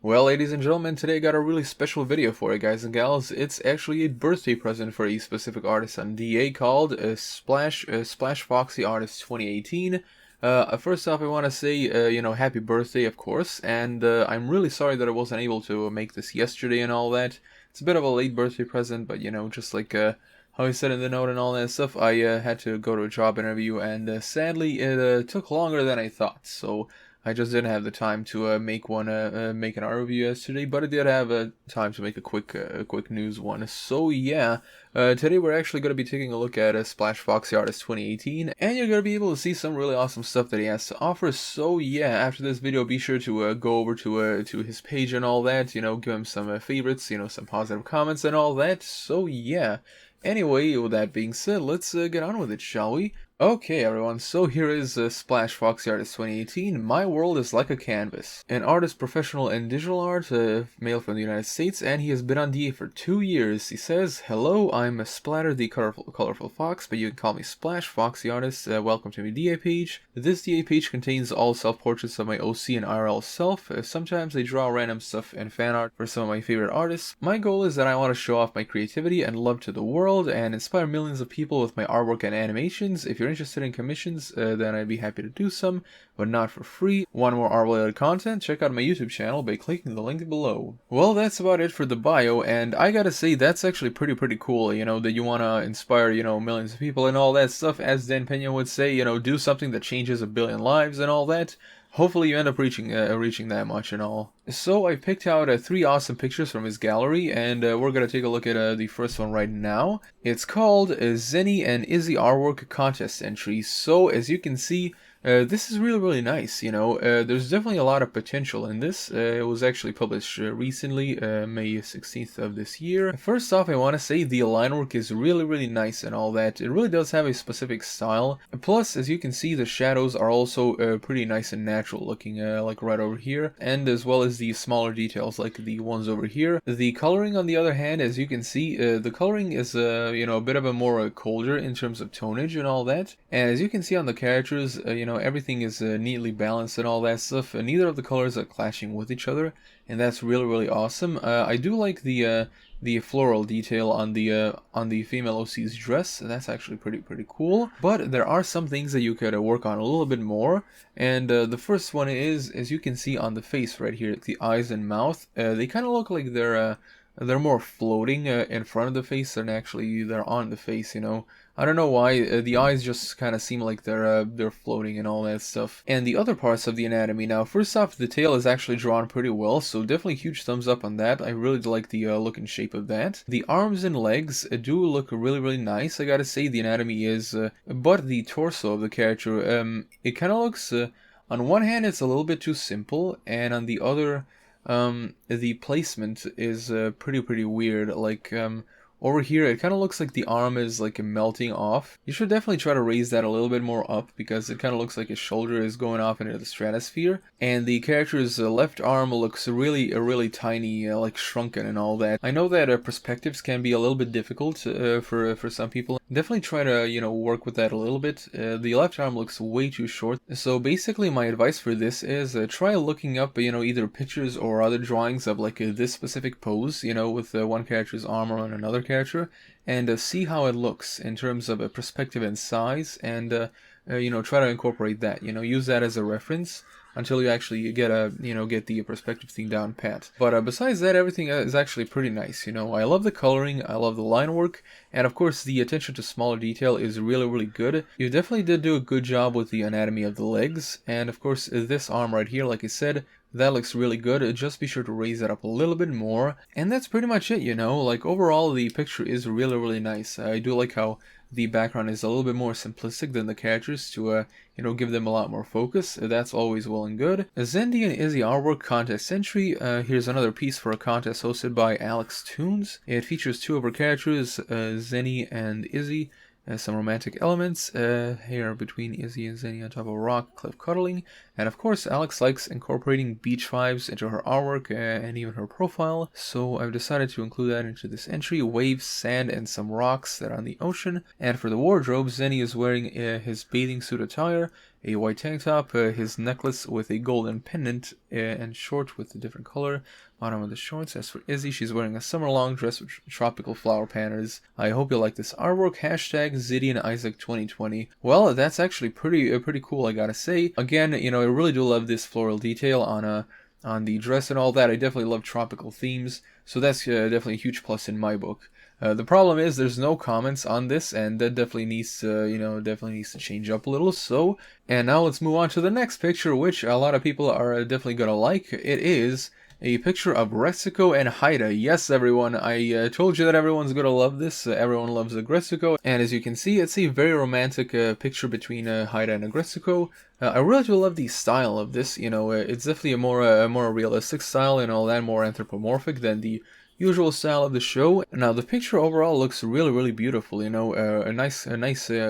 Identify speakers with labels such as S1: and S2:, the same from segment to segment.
S1: Well, ladies and gentlemen, today I got a really special video for you guys and gals. It's actually a birthday present for a specific artist on DA called SplashFoxyArtist2018. First off, I want to say, happy birthday, of course, and I'm really sorry that I wasn't able to make this yesterday and all that. It's a bit of a late birthday present, but just like how I said in the note and all that stuff, I had to go to a job interview, and sadly, it took longer than I thought. So I just didn't have the time to make an art review yesterday, but I did have time to make a quick news one. So yeah, today we're actually going to be taking a look at Splash Foxy Artist 2018, and you're going to be able to see some really awesome stuff that he has to offer. So yeah, after this video, be sure to go over to his page and all that. Give him some favorites, some positive comments and all that. So yeah. Anyway, with that being said, let's get on with it, shall we? Okay, everyone, so here is Splash Foxy Artist 2018. My world is like a canvas. An artist, professional in digital art, male from the United States, and he has been on DA for 2 years. He says, "Hello, I'm Splatter the colorful fox, but you can call me Splash Foxy Artist. Welcome to my DA page. This DA page contains all self-portraits of my OC and IRL self. Sometimes I draw random stuff and fan art for some of my favorite artists. My goal is that I want to show off my creativity and love to the world and inspire millions of people with my artwork and animations. If you're interested in commissions, then I'd be happy to do some, but not for free. Want more art-related content? Check out my YouTube channel by clicking the link below." Well, that's about it for the bio, and I gotta say, that's actually pretty cool, that you want to inspire, millions of people and all that stuff. As Dan Pena would say, do something that changes a billion lives and all that. Hopefully you end up reaching that much and all. So I picked out 3 awesome pictures from his gallery, and we're going to take a look at the first one right now. It's called Zenny and Izzy Artwork Contest Entry. So as you can see, this is really nice, there's definitely a lot of potential in this. It was actually published recently, May 16th of this year. First off, I want to say the line work is really nice and all that. It really does have a specific style. Plus, as you can see, the shadows are also pretty nice and natural looking, like right over here, and as well as the smaller details like the ones over here. The coloring, on the other hand, as you can see, the coloring is a bit of a more colder in terms of tonage and all that. And as you can see on the characters, everything is neatly balanced and all that stuff. Neither of the colors are clashing with each other, and that's really awesome. I do like the floral detail on the female OC's dress. That's actually pretty cool. But there are some things that you could work on a little bit more. And the first one is, as you can see on the face right here, the eyes and mouth. They kind of look like they're more floating in front of the face than actually they're on the face, I don't know why, the eyes just kind of seem like they're floating and all that stuff. And the other parts of the anatomy now, first off, the tail is actually drawn pretty well, so definitely huge thumbs up on that. I really like the look and shape of that. The arms and legs do look really nice, I gotta say. The anatomy is, but the torso of the character, it kind of looks, on one hand it's a little bit too simple, and on the other, the placement is pretty weird. Like over here it kind of looks like the arm is like melting off. You should definitely try to raise that a little bit more up, because it kind of looks like his shoulder is going off into the stratosphere. And the character's left arm looks really tiny, like shrunken and all that. I know that perspectives can be a little bit difficult for some people. Definitely try to work with that a little bit. The left arm looks way too short. So basically my advice for this is try looking up either pictures or other drawings of like this specific pose, with one character's arm on another character, and see how it looks in terms of a perspective and size, and try to incorporate that. Use that as a reference until you actually get the perspective thing down pat. But besides that, everything is actually pretty nice. I love the coloring, I love the line work, and of course the attention to smaller detail is really good. You definitely did do a good job with the anatomy of the legs, and of course this arm right here, like I said, that looks really good. Just be sure to raise that up a little bit more. And that's pretty much it, Like overall the picture is really nice. I do like how the background is a little bit more simplistic than the characters to give them a lot more focus. That's always well and good. Zendy and Izzy Artwork Contest Entry. Here's another piece for a contest hosted by Alex Toons. It features 2 of her characters, Zenny and Izzy. Some romantic elements here between Izzy and Zenny on top of a rock, cliff cuddling, and of course Alex likes incorporating beach vibes into her artwork and even her profile, so I've decided to include that into this entry: waves, sand, and some rocks that are on the ocean. And for the wardrobe, Zenny is wearing his bathing suit attire, a white tank top, his necklace with a golden pendant, and short with a different color. Bottom of the shorts. As for Izzy, she's wearing a summer long dress with tropical flower patterns. I hope you like this artwork. Hashtag Sideun2020. Well, that's actually pretty cool, I gotta say. Again, you know, I really do love this floral detail on the dress and all that. I definitely love tropical themes, so that's definitely a huge plus in my book. The problem is there's no comments on this, and that definitely needs to, definitely needs to change up a little. So, and now let's move on to the next picture, which a lot of people are definitely gonna like. It is a picture of Retsuko and Haida. Yes, everyone, I told you that everyone's gonna love this. Everyone loves Agrestic, and as you can see, it's a very romantic picture between Haida and Agrestic. I really do love the style of this. You know, it's definitely a more realistic style and all that, more anthropomorphic than the usual style of the show. Now, the picture overall looks really beautiful. You know, a nice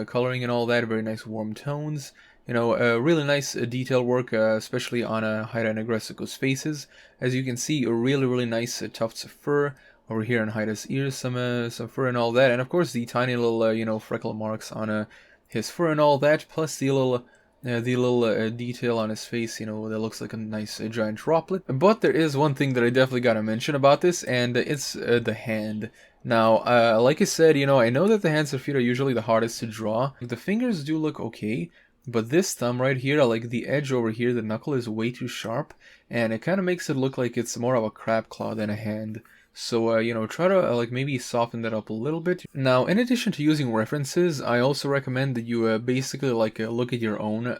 S1: coloring and all that, very nice warm tones. You know, really nice detail work, especially on Haida and Agrestic's faces. As you can see, a really nice tufts of fur over here on Haida's ears, some fur and all that, and of course the tiny little freckle marks on his fur and all that, plus the little detail on his face, you know, that looks like a nice giant droplet. But there is one thing that I definitely gotta mention about this, and it's the hand. Now, like I said, you know, I know that the hands and feet are usually the hardest to draw. The fingers do look okay, but this thumb right here, like the edge over here, the knuckle is way too sharp, and it kind of makes it look like it's more of a crab claw than a hand. So, you know, try to, like, maybe soften that up a little bit. Now, in addition to using references, I also recommend that you basically, like, look at your own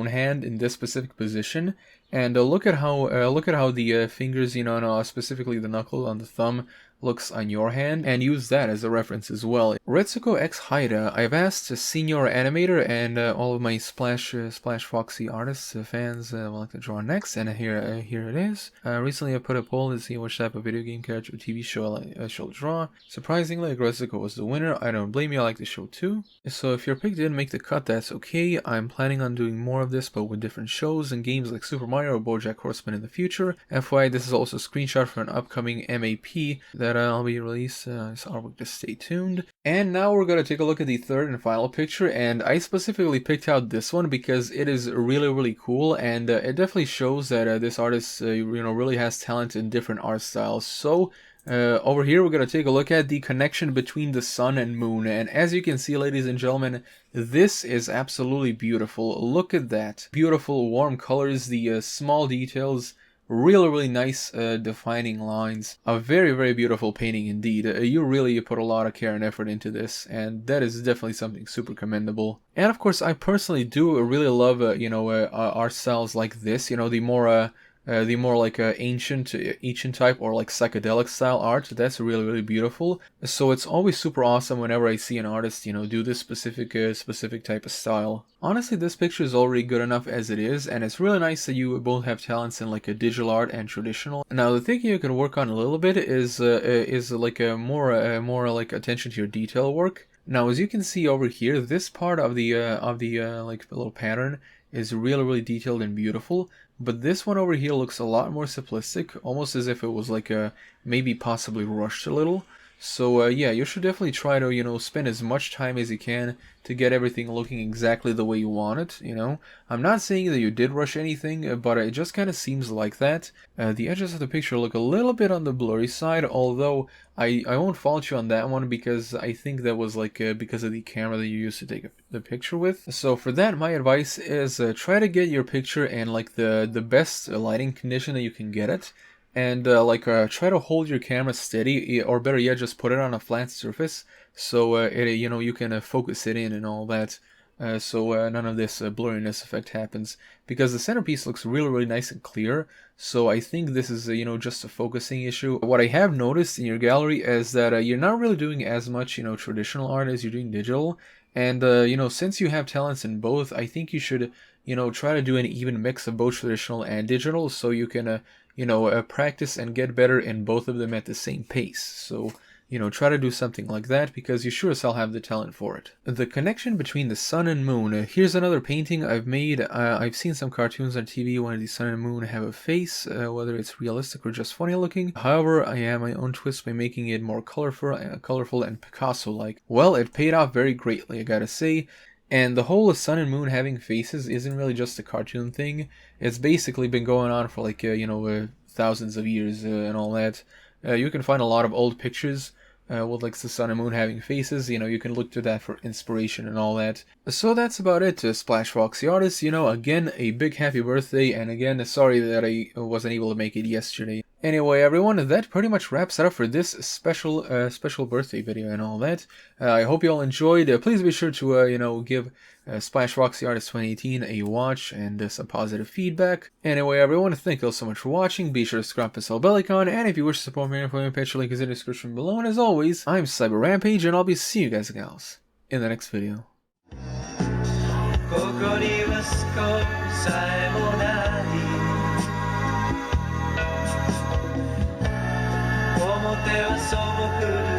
S1: hand in this specific position, and look at how the fingers, you know, and, specifically the knuckle on the thumb, looks on your hand, and use that as a reference as well. Retsuko x Haida, I've asked a senior animator and all of my SplashFoxyArtist fans would like to draw next, and here it is. Recently I put a poll to see which type of video game character or TV show I shall draw. Surprisingly, Retsuko was the winner. I don't blame you, I like the show too. So if your pick didn't make the cut, that's okay. I'm planning on doing more of this, but with different shows and games like Super Mario or BoJack Horseman in the future. FYI, this is also a screenshot for an upcoming MAP that I'll be released, so I'll just stay tuned. And now we're going to take a look at the third and final picture, and I specifically picked out this one because it is really cool, and it definitely shows that this artist really has talent in different art styles. So over here we're going to take a look at the connection between the sun and moon, and as you can see, ladies and gentlemen, this is absolutely beautiful. Look at that. Beautiful warm colors, the small details, really nice defining lines. A very beautiful painting indeed. You really put a lot of care and effort into this, and that is definitely something super commendable. And of course, I personally do really love art styles like this, you know, the more like ancient type or like psychedelic style art. That's really beautiful. So it's always super awesome whenever I see an artist, you know, do this specific type of style. Honestly, this picture is already good enough as it is, and it's really nice that you both have talents in like a digital art and traditional. Now, the thing you can work on a little bit is like a more like attention to your detail work. Now, as you can see over here, this part of the like little pattern is really detailed and beautiful, but this one over here looks a lot more simplistic, almost as if it was like maybe possibly rushed a little. So yeah, you should definitely try to, you know, spend as much time as you can to get everything looking exactly the way you want it, you know. I'm not saying that you did rush anything, but it just kind of seems like that. The edges of the picture look a little bit on the blurry side, although I won't fault you on that one because I think that was like because of the camera that you used to take the picture with. So for that, my advice is try to get your picture in like the best lighting condition that you can get it. And try to hold your camera steady, or better yet, just put it on a flat surface so you can focus it in and all that. So none of this blurriness effect happens, because the centerpiece looks really nice and clear. So I think this is just a focusing issue. What I have noticed in your gallery is that you're not really doing as much traditional art as you're doing digital. And since you have talents in both, I think you should try to do an even mix of both traditional and digital, so you can practice and get better in both of them at the same pace. So, try to do something like that, because you sure as hell have the talent for it. The connection between the sun and moon. Here's another painting I've made. I've seen some cartoons on TV where the sun and moon have a face, whether it's realistic or just funny looking. However, I add my own twist by making it more colorful and Picasso-like. Well, it paid off very greatly, I gotta say. And the whole sun and moon having faces isn't really just a cartoon thing. It's basically been going on for like, thousands of years and all that. You can find a lot of old pictures with like the sun and moon having faces. You can look to that for inspiration and all that. So that's about it, Splash Foxy Artist. Again, a big happy birthday, and again, sorry that I wasn't able to make it yesterday. Anyway, everyone, that pretty much wraps it up for this special birthday video and all that. I hope you all enjoyed. Please be sure to give SplashFoxyArtist2018 a watch and some positive feedback. Anyway, everyone, thank you all so much for watching. Be sure to subscribe to bell icon, and if you wish to support me, my Patreon link is in the description below. And as always, I'm Cyber Rampage, and I'll be seeing you guys and gals in the next video. Te